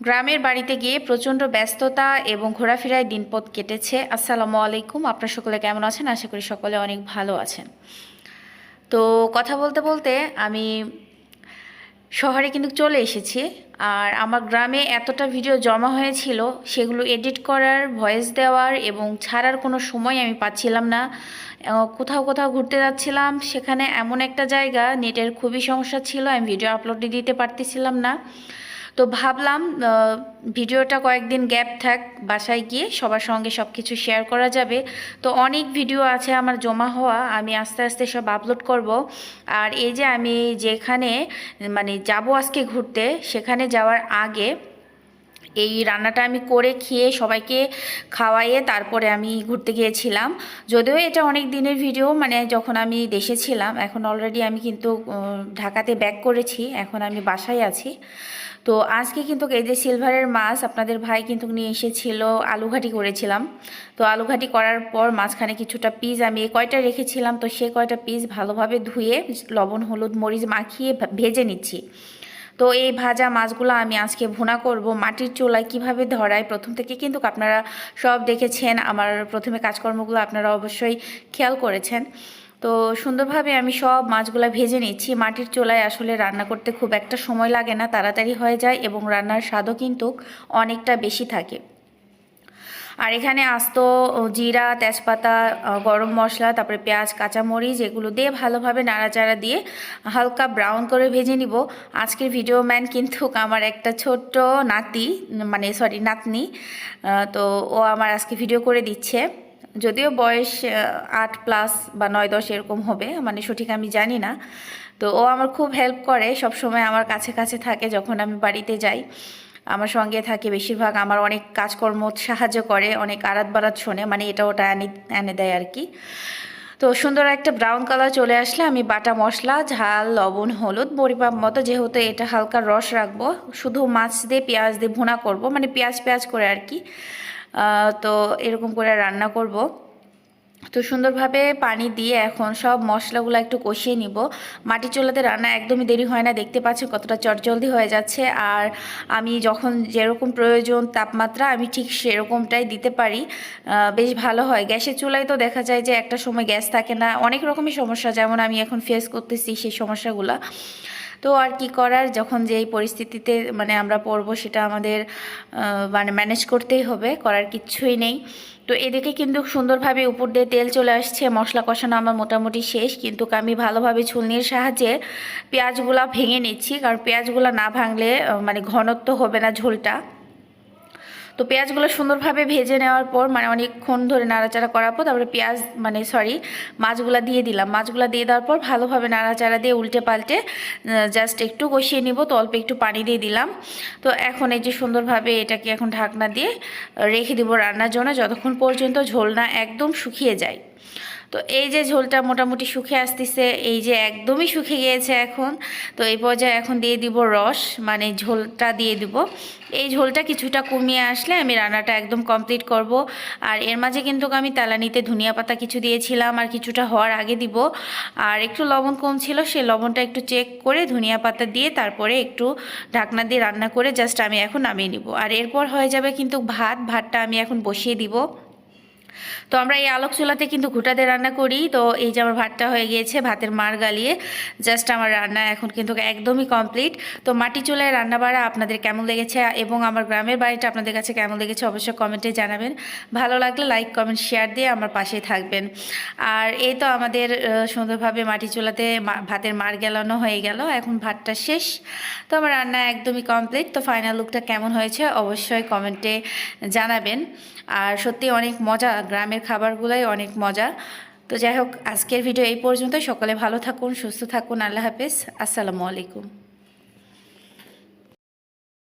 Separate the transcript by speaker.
Speaker 1: গ্রামের বাড়িতে গিয়ে প্রচণ্ড ব্যস্ততা এবং ঘোরাফেরায় দিনপথ কেটেছে। আসসালামু আলাইকুম, আপনার সকলে কেমন আছেন? আশা করি সকলে অনেক ভালো আছেন। তো কথা বলতে বলতে আমি শহরে কিন্তু চলে এসেছি। আর আমার গ্রামে এতটা ভিডিও জমা হয়েছিল, সেগুলো এডিট করার, ভয়েস দেওয়ার এবং ছাড়ার কোনো সময় আমি পাচ্ছিলাম না। কোথাও কোথাও ঘুরতে যাচ্ছিলাম, সেখানে এমন একটা জায়গা নেটের খুবই সমস্যা ছিল, আমি ভিডিও আপলোড দিতে পারতেছিলাম না। তো ভাবলাম ভিডিওটা কয়েকদিন গ্যাপ থাক, বাসায় গিয়ে সবার সঙ্গে সব কিছু শেয়ার করা যাবে। তো অনেক ভিডিও আছে আমার জমা হওয়া, আমি আস্তে আস্তে সব আপলোড করব। আর এই যে আমি যেখানে যাব আজকে ঘুরতে, সেখানে যাওয়ার আগে এই রান্নাটা আমি করে খেয়ে সবাইকে খাওয়াইয়ে তারপরে আমি ঘুরতে গিয়েছিলাম। যদিও এটা অনেক দিনের ভিডিও, যখন আমি দেশে ছিলাম। এখন অলরেডি আমি কিন্তু ঢাকাতে ব্যাক করেছি, এখন আমি বাসায় আছি। তো আজকে কিন্তু এই যে সিলভারের মাছ আপনাদের ভাই কিন্তু নিয়ে এসেছিল, আলুঘাটি করেছিলাম। তো আলুঘাটি করার পর মাঝখানে কিছুটা পিস আমি কয়টা রেখেছিলাম, তো সে কয়টা পিস ভালোভাবে ধুয়ে লবণ হলুদ মরিচ মাখিয়ে ভেজে নিচ্ছি। তো এই ভাজা মাছগুলো আমি আজকে ভুনা করব। মাটির চুলায় কিভাবে ধরায় প্রথম থেকে কিন্তু আপনারা সব দেখেছেন, আমার প্রথমে কাজকর্মগুলো আপনারা অবশ্যই খেয়াল করেছেন। তো সুন্দরভাবে আমি সব মাছগুলো ভেজে নিচ্ছি। মাটির চুলায় আসলে রান্না করতে খুব একটা সময় লাগে না, তাড়াতাড়ি হয়ে যায় এবং রান্নার স্বাদও কিন্তু অনেকটা বেশি থাকে। আর এখানে আস্ত জিরা, তেজপাতা, গরম মশলা, তারপরে পেঁয়াজ, কাঁচামরিচ এগুলো দিয়ে ভালোভাবে নাড়াচাড়া দিয়ে হালকা ব্রাউন করে ভেজে নিব। আজকের ভিডিও ম্যান কিন্তু আমার একটা ছোট্ট নাতনি। তো ও আমার আজকে ভিডিও করে দিচ্ছে। যদিও বয়স 8+ বা 9-10 এরকম হবে, সঠিক আমি জানি না। তো ও আমার খুব হেল্প করে, সব সময় আমার কাছে কাছে থাকে যখন আমি বাড়িতে যাই, আমার সঙ্গে থাকে বেশিরভাগ। আমার অনেক কাজকর্ম সাহায্য করে, অনেক আড়াত বাড়াত শোনে, এটা ওটা এনে এনে দেয় আর কি। তো সুন্দর একটা ব্রাউন কালার চলে আসলে আমি বাটা মশলা, ঝাল, লবণ, হলুদ পরিমাপ মতো, যেহেতু এটা হালকা রস রাখবো, শুধু মাছ দিয়ে পেঁয়াজ দিয়ে ভুনা করব, পেঁয়াজ পেঁয়াজ করে আর কি। তো এরকম করে রান্না করব। তো সুন্দরভাবে পানি দিয়ে এখন সব মশলাগুলো একটু কষিয়ে নিব। মাটি চুলাতে রান্না একদমই দেরি হয় না, দেখতে পাচ্ছেন কতটা চটজলদি হয়ে যাচ্ছে। আর আমি যখন যেরকম প্রয়োজন তাপমাত্রা আমি ঠিক সেরকমটাই দিতে পারি, বেশ ভালো হয়। গ্যাসের চুলায় তো দেখা যায় যে একটা সময় গ্যাস থাকে না, অনেক রকমই সমস্যা, যেমন আমি এখন ফেস করতেছি সেই সমস্যাগুলো। তো আর কি করার, যখন যেই পরিস্থিতিতে আমরা পড়বো সেটা আমাদের ম্যানেজ করতেই হবে, করার কিচ্ছুই নেই। তো এদিকে কিন্তু সুন্দরভাবে উপর দিয়ে তেল চলে আসছে, মশলা কষানো আমার মোটামুটি শেষ। কিন্তু আমি ভালোভাবে ছুলনির সাহায্যে পেঁয়াজগুলা ভেঙে নিচ্ছি, কারণ পেঁয়াজগুলো না ভাঙলে ঘনত্ব হবে না ঝোলটা। তো পেঁয়াজগুলো সুন্দরভাবে ভেজে নেওয়ার পর অনেকক্ষণ ধরে নাড়াচাড়া করার পর তারপরে মাছগুলো দিয়ে দিলাম। মাছগুলো দিয়ে দেওয়ার পর ভালোভাবে নাড়াচাড়া দিয়ে উল্টে পাল্টে জাস্ট একটু কষিয়ে নিব। তো অল্প একটু পানি দিয়ে দিলাম। তো এখন এই যে সুন্দরভাবে এটাকে এখন ঢাকনা দিয়ে রেখে দিব রান্নার জন্য, যতক্ষণ পর্যন্ত ঝোল না একদম শুকিয়ে যায়। তো এই যে ঝোলটা মোটামুটি শুকিয়ে আসতেছে, এই যে একদমই শুকিয়ে গিয়েছে এখন। তো এই পর্যায়ে এখন দিয়ে দিব রস, ঝোলটা দিয়ে দিব। এই ঝোলটা কিছুটা কমিয়ে আসলে আমি রান্নাটা একদম কমপ্লিট করব। আর এর মাঝে কিন্তু আমি তালানিতে ধনিয়া পাতা কিছু দিয়েছিলাম, আর কিছুটা হওয়ার আগে দিব। আর একটু লবণ কম ছিল, সেই লবণটা একটু চেক করে ধনিয়া পাতা দিয়ে তারপরে একটু ঢাকনা দিয়ে রান্না করে জাস্ট আমি এখন নামিয়ে নিব। আর এরপর হয়ে যাবে কিন্তু ভাতটা আমি এখন বসিয়ে দিব। তো আমরা এই আলোক চুলাতে কিন্তু ঘুটাতে রান্না করি। তো এই যে আমার ভাতটা হয়ে গিয়েছে, ভাতের মার গালিয়ে জাস্ট আমার রান্না এখন কিন্তু একদমই কমপ্লিট। তো মাটি চুলায় রান্না বাড়া আপনাদের কেমন লেগেছে এবং আমার গ্রামের বাড়িটা আপনাদের কাছে কেমন লেগেছে অবশ্যই কমেন্টে জানাবেন। ভালো লাগলে লাইক কমেন্ট শেয়ার দিয়ে আমার পাশে থাকবেন। আর এই তো আমাদের সুন্দরভাবে মাটি চুলাতে ভাতের মার গেলানো হয়ে গেল, এখন ভাতটা শেষ। তো আমার রান্না একদমই কমপ্লিট। তো ফাইনাল লুকটা কেমন হয়েছে অবশ্যই কমেন্টে জানাবেন। আর সত্যি অনেক মজা, গ্রামের খাবারগুলোই অনেক মজা। তো যাই হোক, আজকের ভিডিও এই পর্যন্ত। সকলে ভালো থাকুন, সুস্থ থাকুন, আল্লাহ হাফেজ, আসসালামু আলাইকুম।